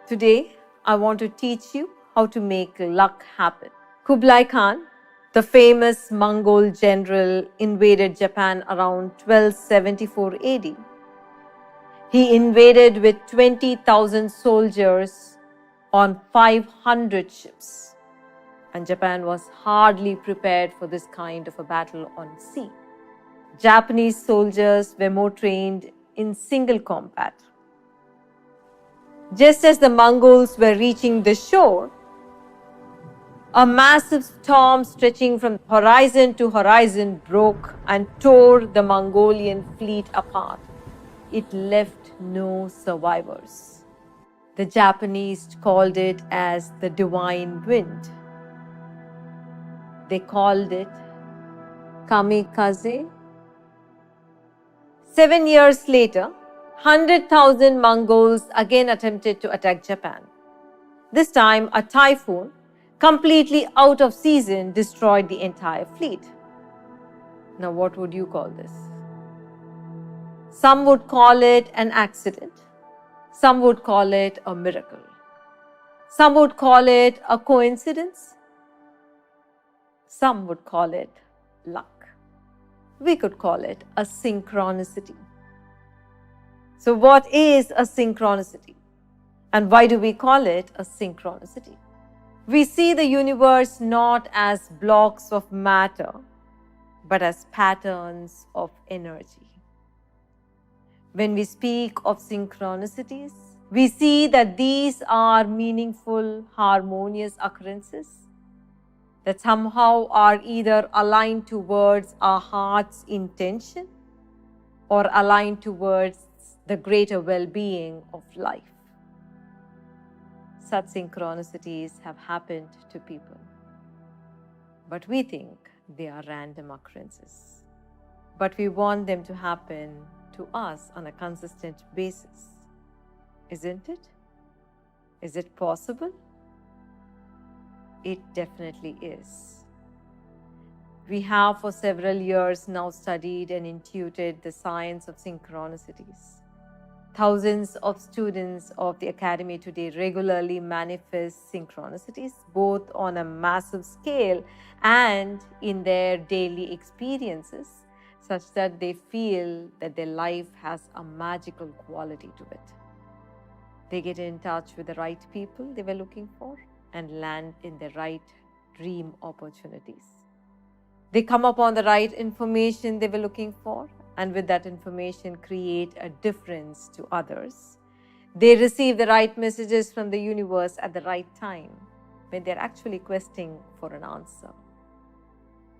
Today, I want to teach you how to make luck happen. Kublai Khan, the famous Mongol general, invaded Japan around 1274 AD. He invaded with 20,000 soldiers on 500 ships, and Japan was hardly prepared for this kind of a battle on sea. Japanese soldiers were more trained in single combat. Just as the Mongols were reaching the shore, a massive storm stretching from horizon to horizon broke and tore the Mongolian fleet apart. It left no survivors. The Japanese called it as the divine wind. They called it kamikaze. 7 years later, 100,000 Mongols again attempted to attack Japan. This time, a typhoon, completely out of season, destroyed the entire fleet. Now, what would you call this? Some would call it an accident. Some would call it a miracle. Some would call it a coincidence. Some would call it luck. We could call it a synchronicity. So what is a synchronicity? And why do we call it a synchronicity? We see the universe not as blocks of matter, but as patterns of energy. When we speak of synchronicities, we see that these are meaningful, harmonious occurrences that somehow are either aligned towards our heart's intention or aligned towards the greater well-being of life. Such synchronicities have happened to people, but we think they are random occurrences. But we want them to happen to us on a consistent basis. Isn't it? Is it possible? It definitely is. We have for several years now studied and intuited the science of synchronicities. Thousands of students of the Academy today regularly manifest synchronicities, both on a massive scale and in their daily experiences, such that they feel that their life has a magical quality to it. They get in touch with the right people they were looking for and land in the right dream opportunities. They come upon the right information they were looking for, and with that information create a difference to others. They receive the right messages from the universe at the right time when they're actually questing for an answer.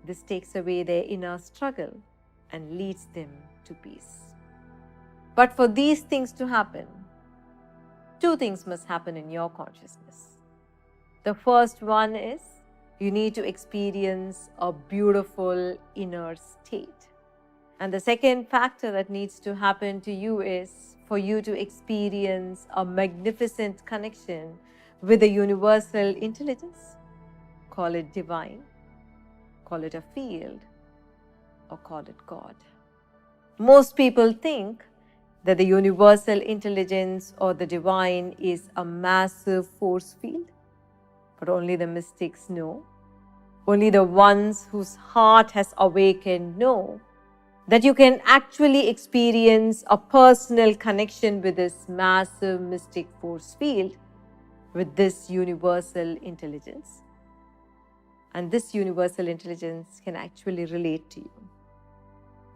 This takes away their inner struggle and leads them to peace. But for these things to happen, two things must happen in your consciousness. The first one is you need to experience a beautiful inner state. And the second factor that needs to happen to you is for you to experience a magnificent connection with the universal intelligence. Call it divine, call it a field, or call it God. Most people think that the universal intelligence or the divine is a massive force field, but only the mystics know, only the ones whose heart has awakened know that you can actually experience a personal connection with this massive mystic force field, with this universal intelligence. And this universal intelligence can actually relate to you.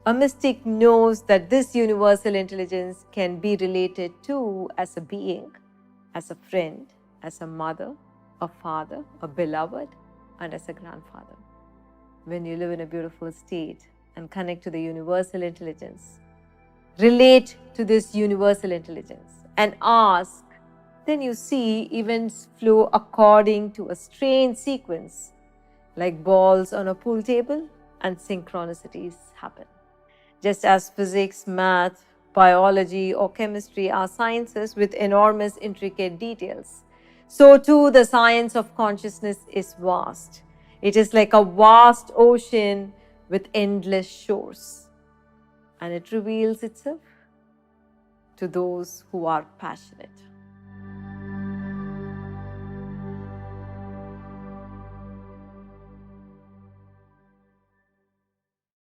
A mystic knows that this universal intelligence can be related to as a being, as a friend, as a mother, a father, a beloved, and as a grandfather. When you live in a beautiful state and connect to the universal intelligence, relate to this universal intelligence and ask, then you see events flow according to a strange sequence, like balls on a pool table, and synchronicities happen. Just as physics, math, biology, or chemistry are sciences with enormous intricate details, so too the science of consciousness is vast. It is like a vast ocean with endless shores, and it reveals itself to those who are passionate.